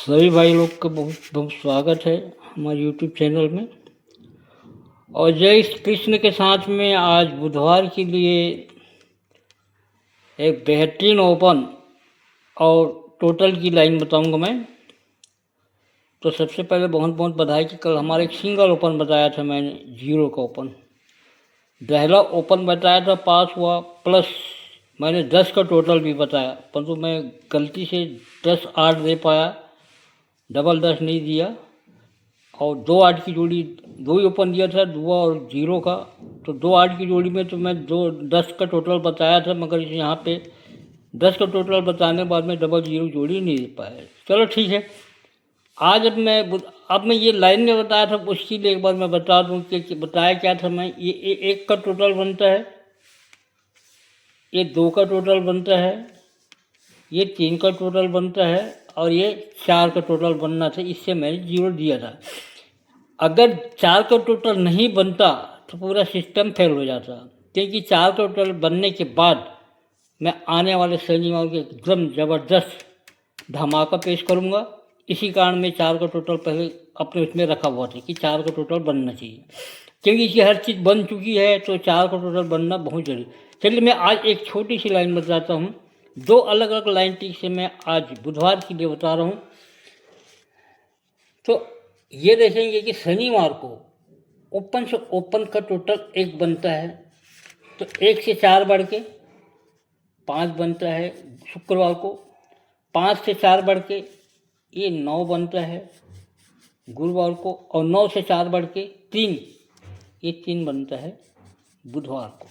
सभी भाई लोग का बहुत बहुत स्वागत है हमारे यूट्यूब चैनल में। और जय श्री कृष्ण के साथ में आज बुधवार के लिए एक बेहतरीन ओपन और टोटल की लाइन बताऊंगा मैं। तो सबसे पहले बहुत बहुत बधाई कि कल हमारा एक सिंगल ओपन बताया था मैंने, जीरो का ओपन। पहला ओपन बताया था, पास हुआ, प्लस मैंने 10 का टोटल भी बताया, परंतु मैं गलती से 10-8 दे पाया, डबल 10 नहीं दिया। और 2-8 की जोड़ी, दो ही ओपन दिया था, 2 और 0 का। तो 2-8 की जोड़ी में तो मैं 10 का टोटल बताया था, मगर यहाँ पे 10 का टोटल बताने के बाद में डबल 0 जोड़ी नहीं दे पाया। चलो ठीक है। आज अब मैं ये लाइन में बताया था, उसके लिए एक बार मैं बता दूँ कि बताया क्या था मैं। ये 1 का टोटल बनता है, ये 2 का टोटल बनता है, ये 3 का टोटल बनता है और ये 4 का टोटल बनना था। इससे मैंने 0 दिया था। अगर 4 का टोटल नहीं बनता तो पूरा सिस्टम फेल हो जाता, क्योंकि 4 का टोटल बनने के बाद मैं आने वाले शनिवार को एकदम ज़बरदस्त धमाका पेश करूँगा। इसी कारण मैं 4 का टोटल पहले अपने उसमें रखा हुआ था कि 4 का टोटल बनना चाहिए, क्योंकि इसकी हर चीज़ बन चुकी है, तो 4 का टोटल बनना बहुत जरूरी। चलिए मैं आज एक छोटी सी लाइन बताता हूँ। 2 अलग अलग लाइन टिक से मैं आज बुधवार के लिए बता रहा हूँ। तो ये देखेंगे कि शनिवार को ओपन से ओपन का टोटल 1 बनता है, तो 1 से 4 बढ़ के 5 बनता है। शुक्रवार को 5 से 4 बढ़ के ये 9 बनता है गुरुवार को, और 9 से 4 बढ़ के 3, ये 3 बनता है बुधवार को।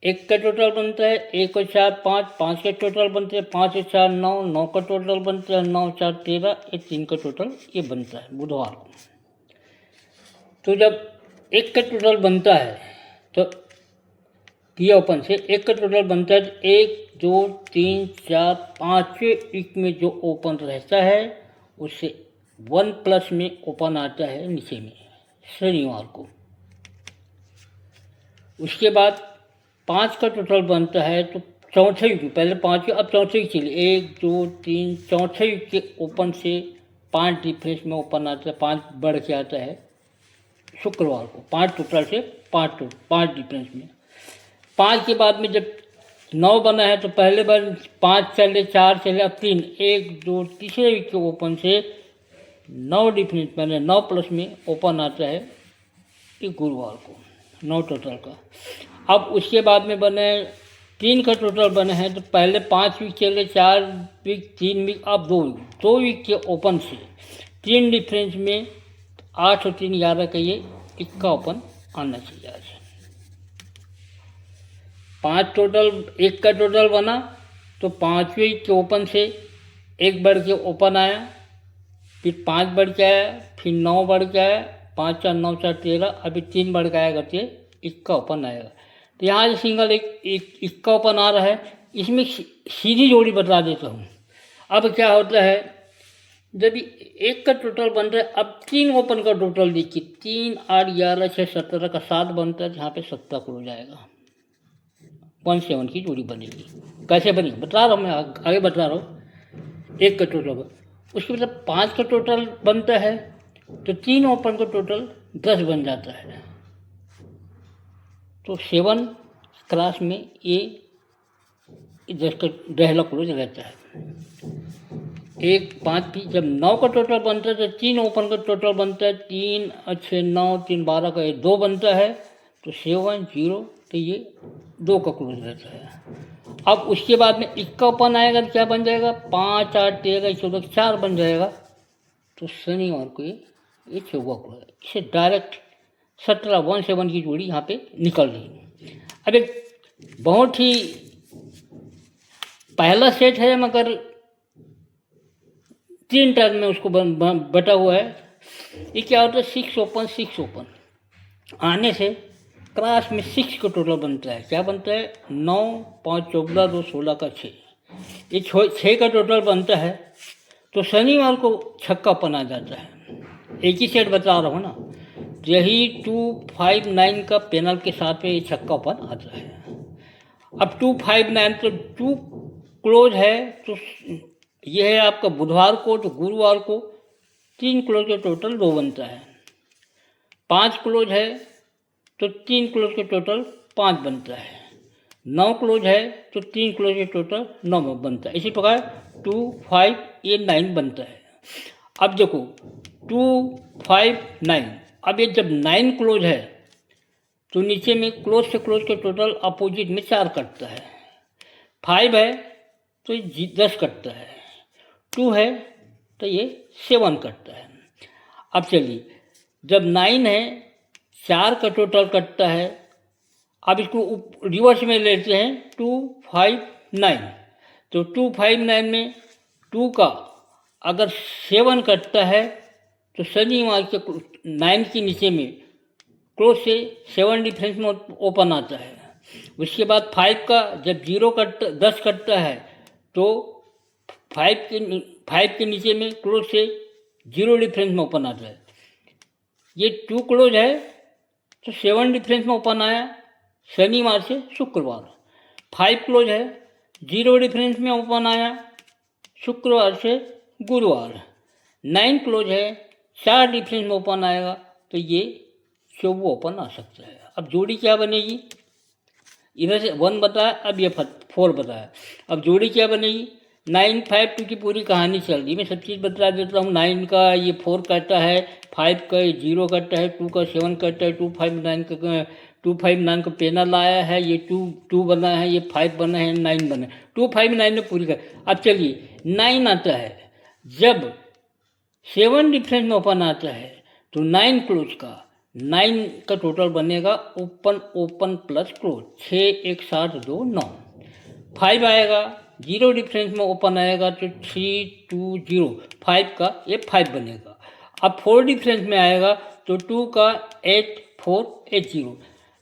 1 का टोटल बनता है 1 और 4 5, 5 के टोटल बनते हैं 5 और 4 9, 9 का टोटल बनता है 9 4 13, ये 3 का टोटल ये बनता है बुधवार को। तो जब 1 का टोटल बनता है तो किया ओपन से 1 का टोटल बनता है, तो 1 2 3 4 5 एक में जो ओपन रहता है उससे 1 प्लस में ओपन आता है नीचे में शनिवार को। उसके बाद 5 का टोटल बनता है, तो चौथे वीक, पहले 5 अब चौथे वीक चलिए 1 2 3, चौथे वीक के ओपन से 5 डिफरेंस में ओपन आता है, 5 बढ़ के आता है शुक्रवार को। 5 टोटल से 5 डिफरेंस में। 5 के बाद में जब 9 बना है, तो पहले बार 5 चले 4 चले, अब 3 1 2 तीसरे वीक के ओपन से 9 डिफरेंस मैंने 9 प्लस में ओपन आता है ये गुरुवार को, 9 टोटल का। अब उसके बाद में बने 3 का टोटल बने हैं, तो पहले 5 वीक चले 4 वीक 3 वीक, अब 2 वीक के ओपन से 3 डिफरेंस में 8 और 3 11 का ये 1 का ओपन आना चाहिए आज। 5 टोटल 1 का टोटल बना, तो 5वें के ओपन से 1 बढ़ के ओपन आया, फिर 5 बढ़ के आया, फिर 9 बढ़ के आया, 5 4 9 4 13, अभी 3 बढ़ के आएगा तो 1 का ओपन आएगा। तो यहाँ सिंगल एक का ओपन आ रहा है। इसमें सीधी जोड़ी बता देता हूँ। अब क्या होता है, जब 1 का टोटल बन रहा है, अब 3 ओपन का टोटल देखिए, 3 8 11 6 17 का 7 बनता है, यहाँ पे 7 हो जाएगा, 17 की जोड़ी बनेगी। कैसे बनी बता रहा हूँ मैं, आगे बता रहा हूँ। 1 का टोटल उसके मतलब 5 का टोटल बनता है, तो 3 ओपन का टोटल 10 बन जाता है, तो 7 क्लास में ये 10 का दहला क्लोज रहता है। 1 5 की जब 9 का टोटल बनता है, तो 3 ओपन का टोटल बनता है, 3 अच्छे 9 3 12 का ये 2 बनता है, तो 7 0, तो ये 2 का क्लोज रहता है। अब उसके बाद में 1 का ओपन आएगा तो क्या बन जाएगा, 5 8 13 14 4 बन जाएगा, तो शनिवार को ये 14 क्लोज। इसे डायरेक्ट 17 की जोड़ी यहाँ पे निकल रही। अब एक बहुत ही पहला सेट है, मगर 3 टर्म में उसको बटा हुआ है। ये क्या होता है, 6 ओपन आने से क्लास में 6 का टोटल बनता है। क्या बनता है, 9 5 14 2 16 का 6, ये 6 का टोटल बनता है, तो शनिवार को 6 का ओपन आ जाता है। एक ही सेट बता रहा हूँ ना, यही 2 5 9 का पैनल के साथ में ये 6 का ओपन आता है। अब 2 5 9 तो 2 क्लोज है, तो ये है आपका बुधवार को, तो गुरुवार को 3 क्लोज के टोटल 2 बनता है। 5 क्लोज है तो 3 क्लोज के टोटल 5 बनता है। 9 क्लोज है तो 3 क्लोज के टोटल 9 बनता है। इसी प्रकार 2, 5 ये 9 बनता है। अब देखो 2, 5, 9, अब ये जब 9 क्लोज है तो नीचे में क्लोज से क्लोज के टोटल अपोजिट में 4 कटता है। 5 है तो ये 10 कटता है। 2 है तो ये 7 कटता है। अब चलिए जब 9 है 4 का टोटल कटता है। अब इसको रिवर्स में लेते हैं 2, 5, 9, तो 2, 5, 9 में 2 का अगर 7 कटता है तो शनिवार के 9 के नीचे में क्लोज से 7 डिफरेंस में ओपन आता है। उसके बाद 5 का जब 10 कटता है तो 5 के नीचे में क्लोज से 0 डिफरेंस में ओपन आता है। ये 2 क्लोज है तो 7 डिफरेंस में ओपन आया शनिवार से शुक्रवार। 5 क्लोज है 0 डिफरेंस में ओपन आया शुक्रवार से गुरुवार। 9 क्लोज है 4 डिफरेंस में ओपन आएगा तो ये शुभ ओपन आ सकता है। अब जोड़ी क्या बनेगी? इधर से 1 बताया, अब ये 4 बताया। अब जोड़ी क्या बनेगी? 9, 5, 2 की पूरी कहानी चल रही। मैं सब चीज़ बता देता हूँ। 9 का ये 4 कटता है, 5 का ये 0 कटता है, 2 का 7 कटता है, 2, 5, 9 का पेनल आया है, ये 2 बना है, ये 5 बना है, 9 बना है। 2, 5, 9 में पूरी कर। अब चलिए 9 आता है जब 7 डिफरेंस में ओपन आता है तो 9 क्लोज का 9 का टोटल बनेगा ओपन ओपन प्लस क्लोज। 6, 1, 7, 2, 9। 5 आएगा 0 डिफरेंस में ओपन आएगा तो 3, 2, 0, 5 का ये 5 बनेगा। अब 4 डिफरेंस में आएगा तो 2 का 8, 4, 8, 0।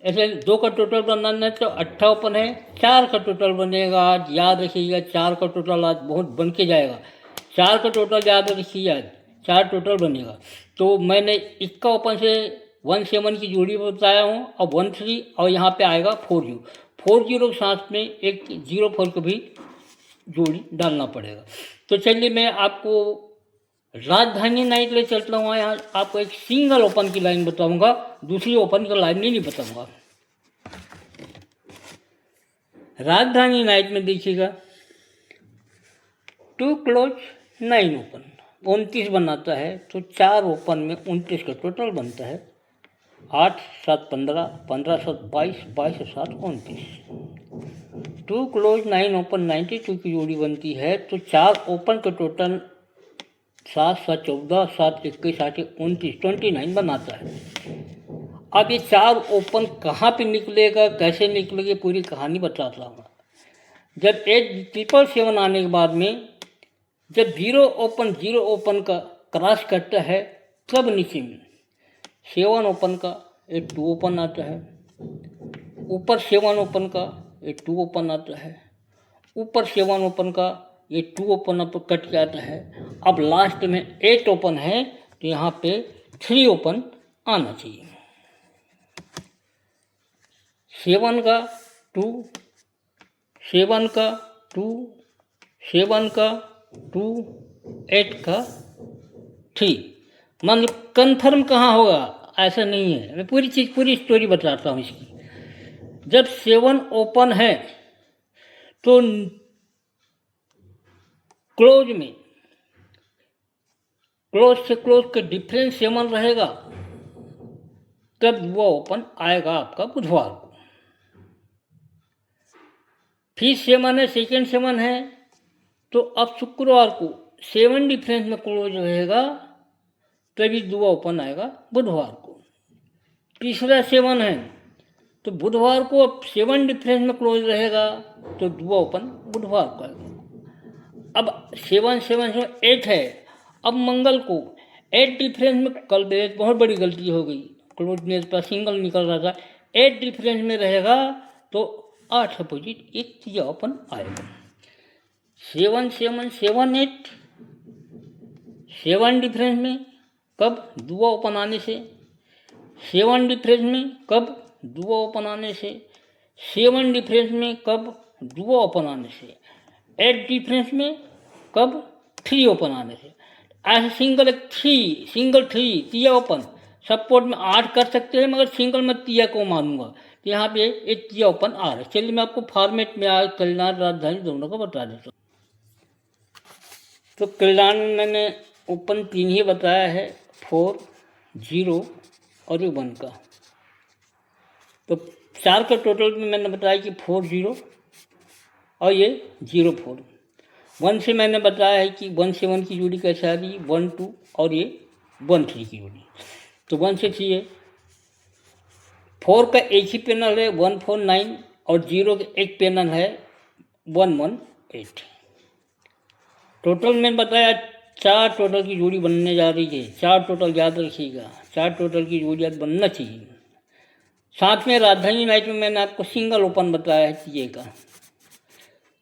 ऐसे 2 का टोटल बनाना है तो 8 ओपन है। 4 का टोटल बनेगा, आज याद रखिएगा 4 का टोटल आज बहुत बन के जाएगा। 4 का टोटल याद रखिए, आज 4 टोटल बनेगा। तो मैंने इसका ओपन से 1, 7 की जोड़ी बताया हूँ। अब 1, 3 और यहाँ पे आएगा 4, 0। 4, 0 के साथ में एक 0, 4 को भी जोड़ी डालना पड़ेगा। तो चलिए मैं आपको राजधानी नाइट ले चलता हूँ। यहाँ आपको एक सिंगल ओपन की लाइन बताऊंगा, दूसरी ओपन की लाइन नहीं बताऊंगा। राजधानी नाइट में देखिएगा 2 क्लोज 9 ओपन 29 बनाता है तो 4 ओपन में 29 का टोटल बनता है। 8, 7, 15, 15, 7, 22, 22, 7, 29। 2 क्लोज 9 ओपन 92 की जोड़ी बनती है तो 4 ओपन का टोटल 7, 7, 14, 7, 21, 8, 29, 29 बनाता है। अब ये 4 ओपन कहाँ पे निकलेगा, कैसे निकलेगा, पूरी कहानी बताता हूँ। जब 8,777 आने के बाद में जब 0 ओपन का क्रॉस करता है तब नीचे में 7 ओपन का एक 2 ओपन आता है, ऊपर 7 ओपन का एक 2 ओपन आता है, ऊपर 7 ओपन का ये 2 ओपन अप कट के आता है। अब लास्ट में 8 ओपन है तो यहाँ पे 3 ओपन आना चाहिए। 7 का 2, 7 का 2, 7 का 2, 8 का 3। मतलब कन्फर्म कहाँ होगा ऐसा नहीं है, मैं पूरी स्टोरी बताता हूँ इसकी। जब 7 ओपन है तो क्लोज में क्लोज से क्लोज का डिफरेंस 7 रहेगा, तब वो ओपन आएगा आपका बुधवार को। फिर 7 है, सेकेंड 7 है तो अब शुक्रवार को 7 डिफरेंस में क्लोज रहेगा तभी 2 ओपन आएगा बुधवार को। तीसरा 7 है तो बुधवार को अब 7 डिफरेंस में क्लोज रहेगा तो 2 ओपन बुधवार को आएगा। अब 7, 7, 8 है। अब मंगल को 8 डिफरेंस में, कल मेरे बहुत बड़ी गलती हो गई, क्लोज मेरे पास सिंगल निकल रहा था, 8 डिफरेंस में रहेगा तो 8 अपोजिट एक चीज ओपन आएगा। 7, 7, 7, 8 7 डिफरेंस में कब 2 ओपन आने से, 7 डिफरेंस में कब 2 ओपन आने से, 7 डिफरेंस में कब 2 ओपन आने से, 8 डिफरेंस में कब? 3 ओपन आने से। ऐसे सिंगल थ्री तिया ओपन सपोर्ट में 8 कर सकते हैं, मगर सिंगल में तिया को मानूंगा, तो यहाँ पे एक तिया ओपन आ रहा है। चलिए मैं आपको फॉर्मेट में आज कल्याण राजधानी दोनों को बता देता हूँ। तो कल्याण में मैंने ओपन 3 ही बताया है, 4, 0 और ये 1 का। तो 4 का टोटल में मैंने बताया कि 4, 0 और ये 0, 4। 1 से मैंने बताया है कि 1 से 1 की जोड़ी कैसे आ रही है, 1, 2 और ये 1, 3 की जोड़ी। तो 1 से 3 है, 4 का एक ही पैनल है 1, 4, 9 और 0 का एक पैनल है 1, 1, 8। टोटल मैंने बताया 4 टोटल की जोड़ी बनने जा रही है। 4 टोटल याद रखिएगा, 4 टोटल की जोड़ी याद बनना चाहिए। साथ में राजधानी नाइट में मैंने आपको सिंगल ओपन बताया है तिये का।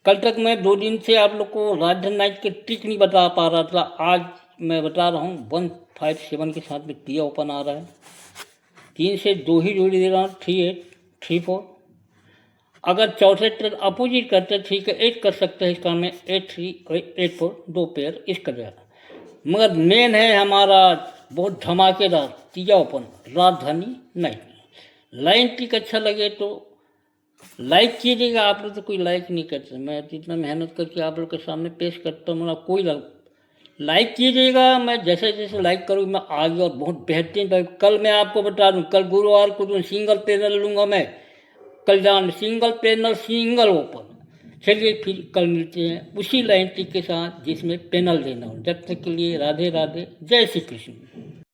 कल तक मैं 2 दिन से आप लोग को राजधानी नाइट के ट्रिक नहीं बता पा रहा था, आज मैं बता रहा हूँ। 1, 5, 7 के साथ में तिया ओपन आ रहा है। 3 से 2 ही जोड़ी दे रहा हूँ, 3, 8, 3, 4। अगर चौथे ट्रेड अपोजिट करते 3 का 8 कर सकते हैं, इसका में 8, 3 और 8, 4 2 पेयर इसका जाएगा। मगर मेन है हमारा बहुत धमाकेदार तिया ओपन राजधानी नाइट। लाइन ट्रिक अच्छा लगे तो लाइक कीजिएगा। आप लोग तो कोई लाइक नहीं करते, मैं इतना मेहनत करके आप लोग के सामने पेश करता हूँ, मतलब कोई लाइक कीजिएगा। मैं जैसे जैसे लाइक करूँ मैं आगे और बहुत बेहतरीन। कल मैं आपको बता दूँ, कल गुरुवार को जो सिंगल पैनल लूँगा मैं कल्याण, सिंगल पैनल सिंगल ओपन। चलिए फिर कल मिलते हैं उसी लाइन ट्रिक के साथ जिसमें पैनल देना हो। जब तक के लिए राधे राधे, जय श्री कृष्ण।